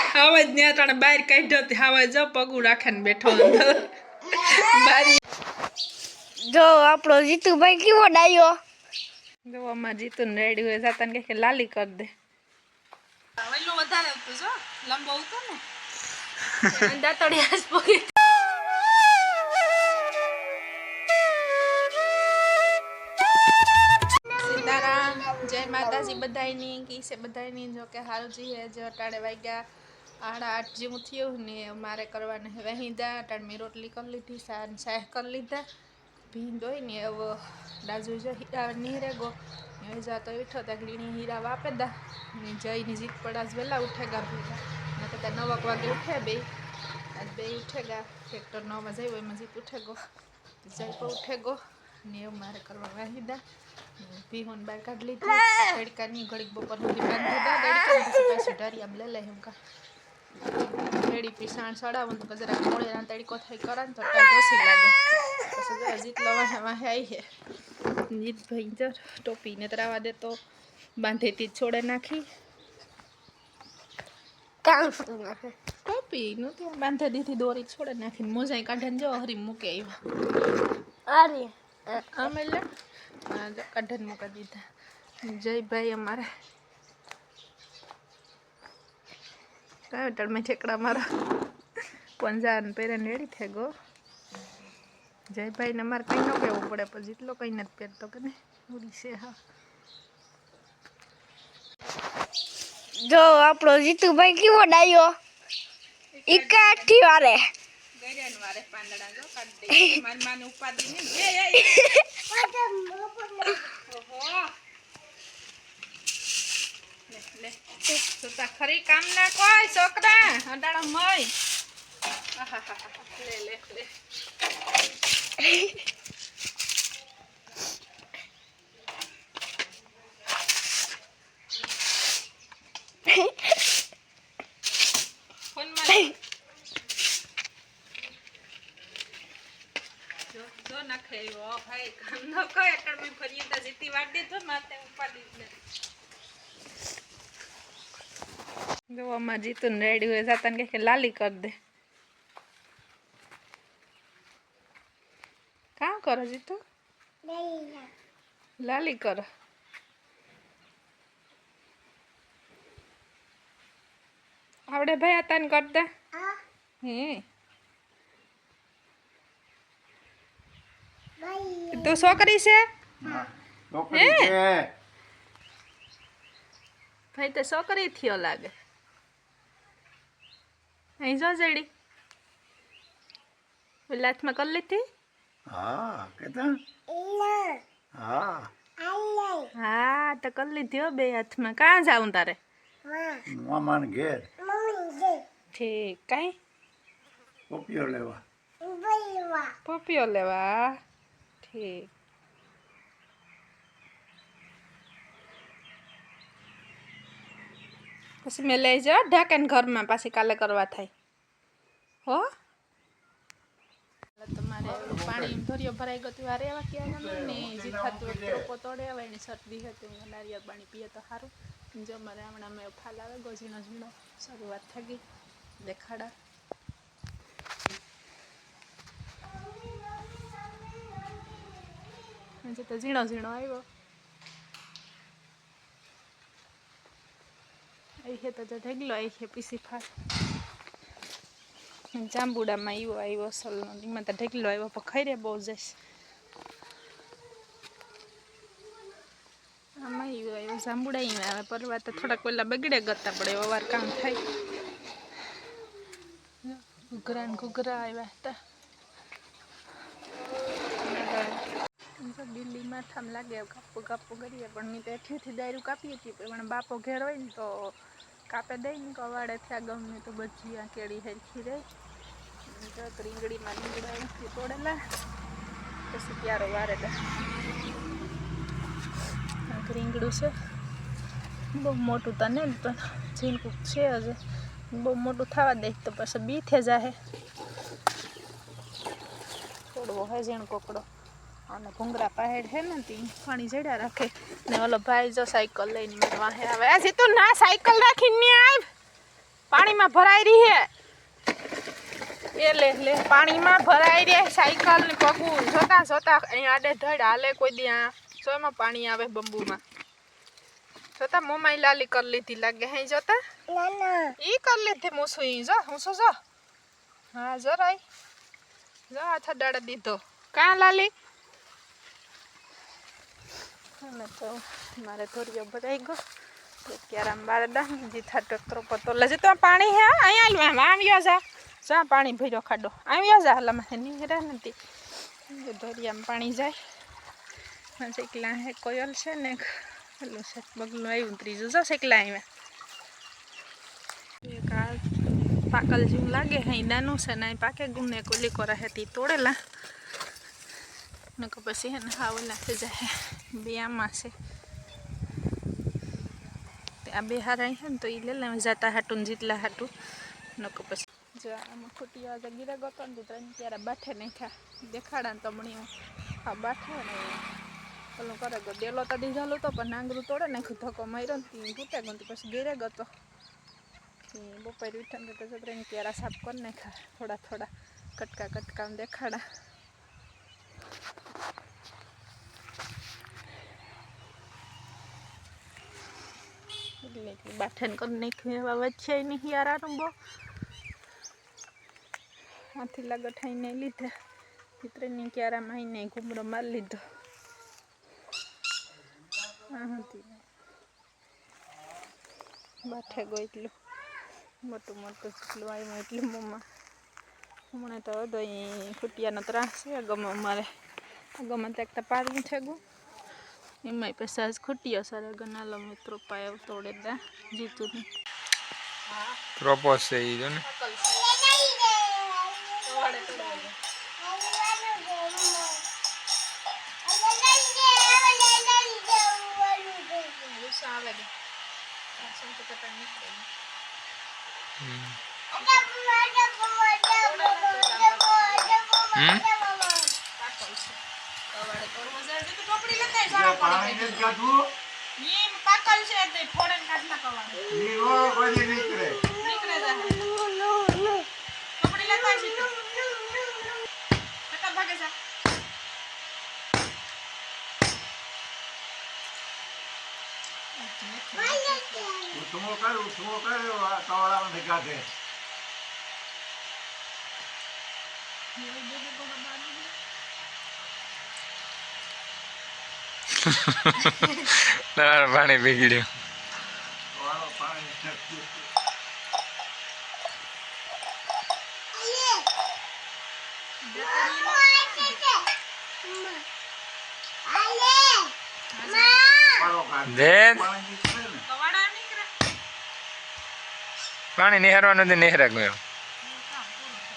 હવે જ ત્યાં તને બહાર કાઢ્યો તે હવે જો પગું રાખીને બેઠો અંદર બારી જો આપણો જીતુભાઈ કેવો ડાયો જો અમાર જીતુને રેડી હોય જાતાને કે લાલી કરી દે વેલો વધારે હતું જો લંબો હતો ને દાતડી આસ પગી સીતારામ જય માતાજી બધાયની કી છે બધાયની જો કે હાલજી હે જો અટાડે વાગ્યા 8:30 જેવું થયું ને મારે કરવાને વહીદા અટાડમી રોટલી કરી લીધી શાહ કરી લીધા ભીંદોય ને હવે ડાજુ જો હીરા નીરે ગો હવે જાતો ઉઠો તા ગ્રીણી હીરા વાપે દા ને જઈને જીત પડાસ વેલા ઉઠેગા ભેગા ન તો 9 વાગે ઉઠે બે આજ બે ઉઠેગા ટ્રેક્ટર 9 વાગે જાય એમાં જીત ઉઠેગો જઈ પર ઉઠેગો ને એવું મારે કરવા વાહીદા ભીહોન બાર કાઢ લીધી તડકાની ઘડીક બપોર સુધી બાંધી દા તડકા પછી પાછું ઢારિયા લે લે એમ કા રેડી પીસાણ સડાવું તો જરા મોળેના તડકો થઈ કરાન તો ટાઈટ ઓછી લાગે પછી જીત લવા વાહે આવી હે જીત ભાઈ જો ટોપી ને તરાવા દે તો બાંધેતી છોડે નાખી કામ ફૂટી નાખે ટોપી નો તો બાંધે દીધી દોરી છોડે નાખીને મોજાઈ કાઢીને જો હરી મૂકે આવ્યા આરે આમે લે કાઢીને મૂકી દીધા જય ભાઈ અમારે કાયો ટળમે ઠેકડા મારા પંજાન પહેરીને રેડી થઈ ગયો જયભાઈ ને અમારે કઈ ન કહેવું પડે પણ જેટલો કઈ નથી પહેરતો કે ને ઉડી છે હા જો આપણો જીતુભાઈ કેવો ડાયો એકાઠી વારે ગયન વારે પાંદડા જો કાઢ દે માન માન ઉપાડી ને ઓહો લે તો તા ખરી કામ ના કોઈ છોકરા અડાળો મય આહાહા લે લે લે ફોન માં જો નાખે ઓ ભાઈ કામ ન કોઈ અટળ મે ફરી તા જીતી વાડ દે તો માતે ઉપાડી લે જો અમાર જીતુને રેડી હોય જાતાને કે લાલી કરી દે કામ કરો જીતુ લાલી કરો આવડે ભાઈ આતાને કરતા હે તું છોકરી છે ભાઈ તો છોકરી થયો લાગે અહીં જો જડી ઓલા હાથમાં કરી લીધી હા કેતા હા હા તો કરી લીધી હો બે હાથમાં કાં જાઉં તારે મામાને ઘેર ઠીક કાંઈ પપીઓ લેવા પપીઓ લેવા ઠીક પછી મેં લઈ જાઓ ઢાંકીને ઘરમાં પાછી કાલે કરવા થાય હો તમારે પાણી ધોરિયો ભરાઈ ગયું આ રેવા ક્યાં ને જે થતું ટોકો તોડે આવે ને શરદી હતી નારિયેળ પાણી પીએ તો સારું જો મારે હમણાં મેં ફાલ આવે ગોજીનો ઝીણો શરૂઆત થઈ ગઈ દેખાડા હજી તો ઝીણો ઝીણો આવ્યો અહીં તો ઢગલો અહીં પીસી ફાલ જાંબુડામાં આવ્યો અસલનો એમાં તો ઢગલો આવ્યો પણ ખાઈ રે બહુ જઈશ આમાં આવ્યો જાંબુડા આવે પરવા તો થોડાક પહેલાં બગડે ગતા પડે વાર કામ થાય ઘૂઘરા ને ઘૂઘરા આવ્યા હતા દિલ્હી માથામાં લાગે કાપવું કાપવું કરીએ પણ મેં તો એઠીથી દાયરું કાપી હતી પણ બાપો ઘેર હોય ને તો કાપે દઈ ને કવાડે થયા ગમે તો ભજીયા કેળી હરખી રહી રીંગણીમાં રીંગણા એથી તોડેલા પછી ક્યારો વારેલા રીંગણું છે બહુ મોટું તો નહીં પણ ઝીણકું છે હજુ બહુ મોટું થવા દે તો પછી બી થઈ જાય થોડવો હે ઝીણ કોકડો અને ભૂંગરા પાહેડ હે ને તી પાણી જડ્યા રાખે ને ઓલો ભાઈ જો સાયકલ લઈને મારે વાહે આવે આ તું ના સાયકલ રાખીને આવ પાણીમાં ભરાઈ રહી હે એ લે લે પાણીમાં ભરાઈ રે સાયકલ ને પગું જોતા જોતા અહીંયા આડે ધડ હાલે કોઈ દી આ સોયમાં પાણી આવે બંબુમાં જોતા મોમાઈ લાલી કરી લીધી લાગે હે જોતા ઈ કરી લીધી મૂસું ઈ જો મૂસું જો હા જો રાઈ જો હાથ અડાડ દીધો કાં લાલી અને તો મારે ધોરિયો ભરાઈ ગયો અત્યારે આમ બાર ડાંગી થાટો પતો લજે તો પાણી હે અહીંયા આવ્યો જા જા પાણી ભર્યો ખાડો આવ્યો જા હલામાં નીકળે નથી ધોરિયામાં પાણી જાય શેકલા હે કોયલ છે ને પેલું છે બગલું આવ્યું ત્રીજું જો શેકલા આવ્યા એક આ પાકલ જેવું લાગે હે નાનું છે ને પાકે ગુને કોલી કોરા હતી તોડેલા ને પછી હે ને હાવ નાખે જાય બે આમાં છે આ બે હારા હે ને તો એ લે જતા હાટું જેટલા હાટું નકો પછી જો આમાં ખોટી આજે ગીરે ગતો ને ત્રણ ત્યારે બાઠે નાખ્યા દેખાડા ને તમણી હા બાઠે ને પેલું કરે ગયો ડેલો તો દીધાલો તો પણ નાંગરું તોડે નાખ્યું ધક્કો માર્યો ને તૂટે ગયો પછી ગીરે ગતો બપોર ઉઠા ને તો ત્રણ ક્યારા સાફ કરી નાખ્યા થોડા થોડા કટકા કટકા દેખાડા એટલે બાઠન કરી નાખ્યું એવા વચ્ચે નહીં યાર બહુ હાથી લાગઠાઈને લીધા ચિત્રની ક્યારામાં આવીને ઘૂમરો મારી લીધો હાથી બાઠે ગયો એટલું મોટું મોટું જેટલું આવ્યું એટલું મમ્મા હમણાં તો હતો અહીં ખૂટિયાનો ત્રાસ છે ગમે અમારે ગમે ત્યાં પાડવું છે ગયું એમાં પછી આજ ખૂટ્યો સારા ગનાલો મિત્રો પાયો તોડે દા જીતું પ્રોપોઝ છે એ જો ને પાણી નથી કાઢવું પાકલ છે તે ફોડે કાઢલા કવાડે નીવો કોઈ નીકળે નીકળે જા કપડી લેતા છે કટા ભાગે જા ઉઠમો કર કવાડામાં કાઢે પાણી પીગડ્યું પાણી નિહારવાનું નથી નિહરે ગયો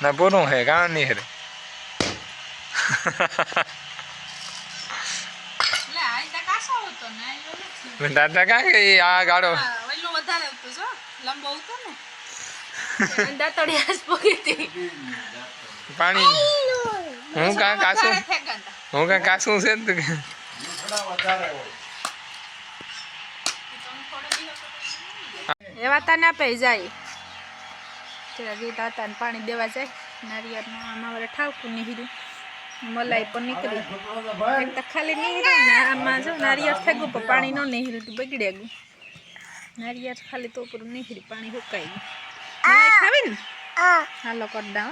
ના પૂરું હે કાં નિહરે દાદા કાં કે આ ગાડો વધારે હતું જો લંબો હતો ને દાતડિયા જ પગીતી પાણી હું કાં કાસું છે ને એવા તને આપે જાય જરા ગીતા હતા ને પાણી દેવા જાય નારિયેળમાં આમાં વડે ઠાવકું નીકળ્યું મલાઈ પણ નીકળી એક તો ખાલી નીકળ્યું ને આમાં જો નારિયેળ થઈ ગયું પણ પાણી ન નીકળ્યું તું બગડે ગયું નારિયેળ ખાલી તો ઉપર નીકળી પાણી સુકાઈ ગયું મલાઈ ખાવી ને હાલો કરી દઉં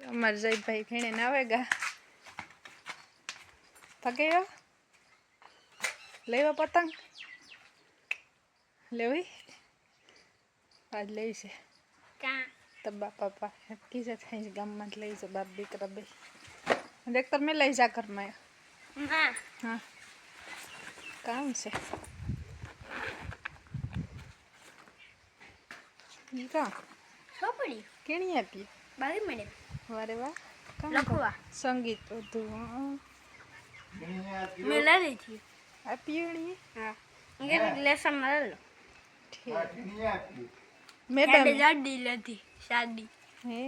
અમારે જયભાઈ ભીણે ને આવે ગા પગેયો લેવા પતંગ લેવી આજ લઈ છે તો બાપા કી છે થઈ ગામમાં જ લઈ છે બાપ દીકરા બે દેખ તમે લઈ જા ઘરમાં હા કામ છે કા છોપડી કેણી આપી 22 મિનિટ વારે વાહ લખવા સંગીત બધું મેં લઈ હતી આપી હા અંગે લેસન મળેલો મેડમ જાડી લીધી સાદી હે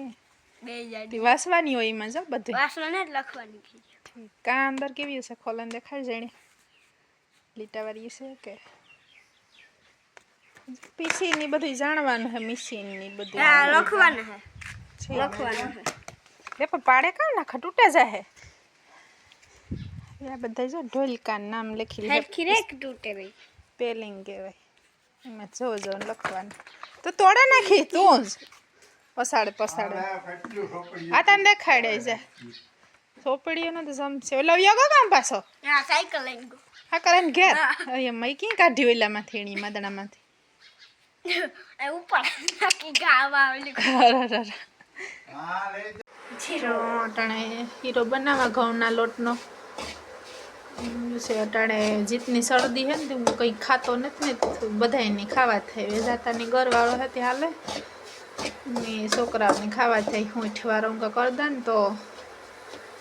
બે જાડી વાસવાની હોય એમાં જો બધું વાસણ જ લખવાની કીધી કા અંદર કેવી હશે ખોલન દેખાડ જણે લીટાવાળી છે કે પીસી ની બધું જાણવાનું હે મિશીન ની બધું હા લખવાના હે છે. લખવાના હે લે પણ પાડે કાં નાખ તૂટે જાય આ બધા જો ઢોલકા નામ લખી લે હેડખી રેક તૂટે ભાઈ સ્પેલિંગ કહેવાય એમાં જો લખવાનું તો તોડે નાખી તું જ પસાડે કેટલું ખોપડી આ તને દેખાડે છે સોપડીઓ ને તો સમજે ઓલો યોગો કામ પાછો હા સાયકલ લઈને ગયો હા કરે ને ઘેર અહીંયા મઈ ક્યાં કાઢી ઓલામાંથી એની માદણામાંથી એ ઉપર નાખી ગાવા ઓલી હા લઈ જીરો અટાણે હીરો બનાવવા ઘઉંના લોટનો છે અટાણે જીતની શરદી હે ને તે હું કંઈ ખાતો નથી ને બધાયને ખાવા થાય વેજાતાની ગરવાળો હતી હાલે ને છોકરાઓને ખાવા થાય હું ઠવારો કરી દે ને તો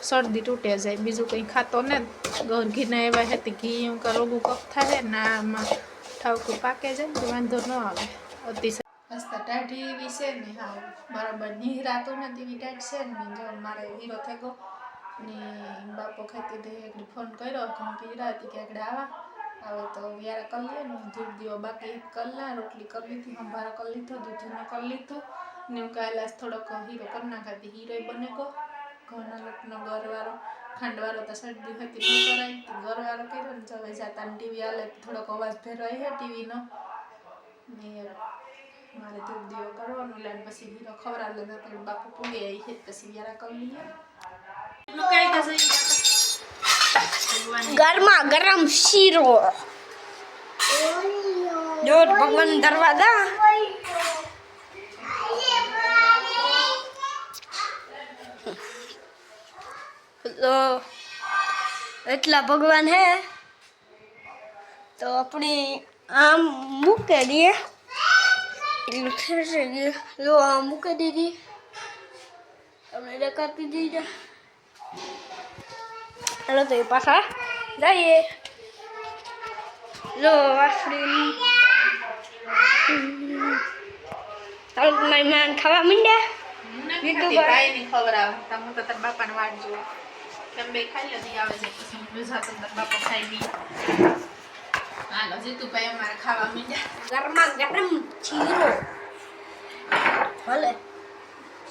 શરદી તૂટે જાય બીજું કંઈ ખાતો ને ઘર ઘીના એવા હતી ઘી હું રોગું કફ થાય ને આમાં ઠાવકું પાકે જાય ને વાંધો ન આવે અતિશય હસતા ટાઢી એવી છે ને હા બરાબર નિહરાતું નથી એવી ટાઢ છે ને જો મારે હીરો થઈ ગયો ને બાપો ખાતી તે એકડી ફોન કર્યો ઘઉં પીરા હતી કે આગળ આવે તો યાર કરી લે ને ધૂપ દીવો બાકી કરી લે રોટલી કરી લીધી સંભારો કરી લીધો દૂધને કરી લીધું ને હું કાલાસ થોડોક હીરો કરી નાખાતી હીરો બને ગયો ઘઉંના લોટનો ગરવાળો ખાંડવાળો તો શરદી હતી ન કરાય ગરવાળો કર્યો ને હવે જાતા ટીવી હાલે થોડોક અવાજ ફેરવાય છે ટીવીનો ને મારે ધૂપ દીવો કરવાનો લે પછી હીરો ખવડાવ લે તો બાપુ પૂગે આવી છે પછી યાર કરી લઈએ ગરમા ગરમ શીરો જોત ભગવાન દરવાજા તો એટલા ભગવાન હે તો આપણી આમ મૂકે દઈએ એટલું ખેંચી દઈએ જો આમ મૂકી દીધી આપણે દેખાતી દીધા ચાલો તો એ પાછા જઈએ જો વાસળી ચાલો મહેમાન ખાવા માંડ્યા ભાઈને ખવડાવ તમે તો તાર બાપાને વાટ જુઓ કેમ બે ખાઈ લે આવે છે પછી બીજા તો તાર બાપા ખાઈ લી હાલો જીતુભાઈ અમારે ખાવા માંડ્યા ગરમા ગરમ શીરો ભલે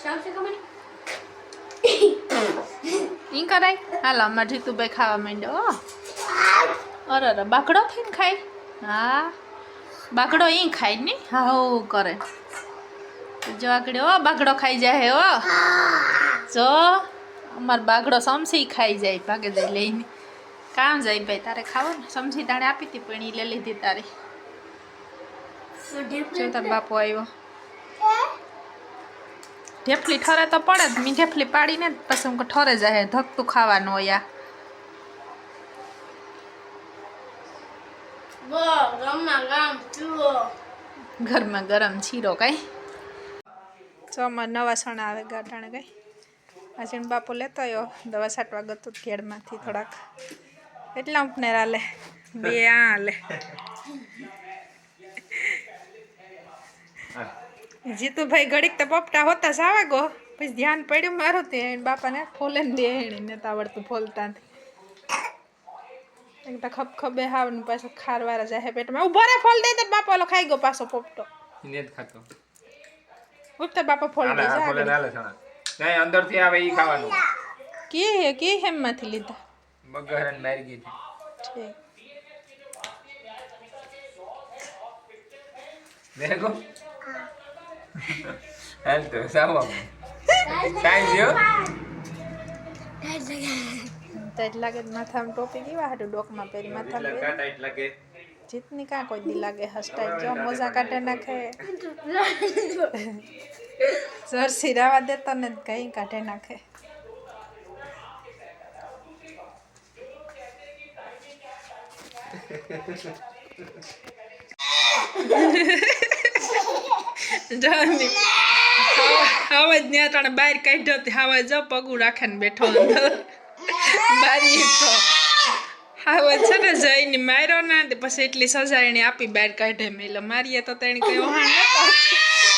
શામસે કમેન્ટ ઈ કરાય હાલો અમારે જીતુભાઈ ખાવા માંડ્યો અરે અરે બાકડો થઈને ખાય હા બાકડો ઈ ખાય ને હા હો કરે જો આગળ ઓ બાગડો ખાઈ જાય હો જો અમાર બાગડો સમસી ખાઈ જાય ભાગે જાય લઈને કામ જાય ભાઈ તારે ખાવો ને સમસી તાણે આપી હતી પણ ઈ લઈ લીધી તારે જો તાર બાપો આવ્યો ઢેફલી ઠરે તો પડે જ મી ઢેફલી પાડીને પછી હું ઠરે જાય ધકતું ખાવાનું હોય ઘરમાં ગરમ શીરો કાંઈ ચોમાં નવા સણા આવે ગાંઠાણે કઈ આજે બાપો લેતો આવ્યો દવા છાંટવા ગતું ઘેડમાંથી થોડાક એટલા ઉપનેર હાલે બે આ હાલે જીતુભાઈ ઘડીક તો પપટા હોતા સાવા ગો પછી ધ્યાન પડ્યું મારું તે બાપાને ફોલે ને દે એને નતા આવડતું ફોલતા એક તો ખબખબે હાવ ને પાછો ખારવાળા જાય પેટમાં ઉભો રે ફોલ દે તો બાપો ઓલો ખાઈ ગયો પાછો પોપટો ઇને જ ખાતો ઉઠતા બાપા ફોલ દે આલા ફોલે નાલે સણા નહીં અંદરથી આવે ઈ ખાવાનું કી હેમમાંથી લીધા બગહરન મારી ગઈ ઠીક દેખો હાલ તો સાવા કાઈ જો ટાઈટ લાગે માથામાં ટોપી કેવા હાટું ડોકમાં પહેરી માથામાં પહેરી ટાઈટ લાગે જીતની કાં કોઈ દી લાગે હસટાઈ જો મોજા કાઢે નાખે જર્સી રાવા દેતો ને કઈ કાઢે નાખે હવા જ ત્યાં તને બહાર કાઢ્યો હવા જો પગું રાખે ને બેઠો બારી તો હવે છે ને જઈને માર્યો ને પછી એટલી સજા એને આપી બહાર કાઢે મેલે મારીએ તો તેને કઈ વહાણ નતો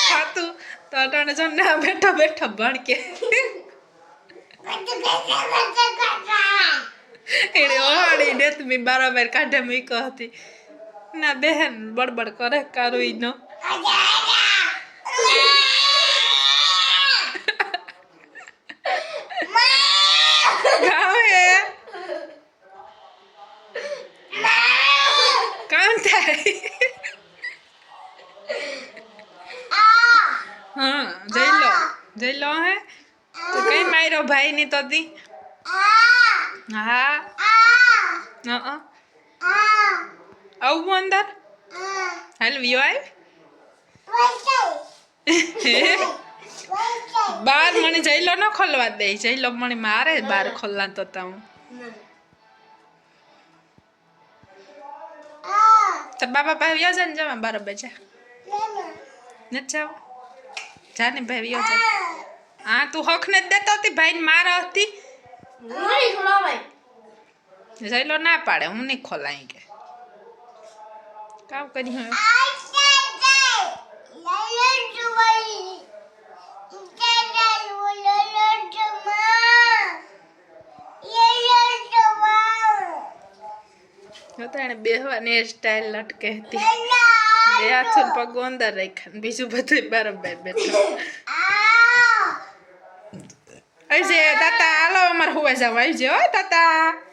ખાતું તો અટાણે જો ના બેઠો બેઠો ભણકે એને વહાડી ને મેં બરાબર કાઢે મૂકો હતી ના બેન બડબડ કરે કારું ઈ નો કામ હે કામ થાય હા જઈ લો હે તો કઈ માર્યો ભાઈ ની તો તી હા આવું અંદર હાલ વિયો બાર મને જઈલો ન ખોલવા દે જઈલો મને મારે બાર ખોલવા તો હું તો બાબા ભાઈ વિયો છે ને જવા 12 બજા નથી જાવ જા ને ભાઈ વિયો જા હા તું હક ને દેતો હતી ભાઈ ને માર હતી જઈલો ના પાડે હું નહીં ખોલાઈ કે કામ કરી હવે એને બેહવાની સ્ટાઇલ લટકે હતી બે હાથ પગ અંદર રાખ્યા બીજું બધું બરાબર બેઠું આવી છે તાતા હાલો અમારે હોવા જાવ આવી છે હો તાતા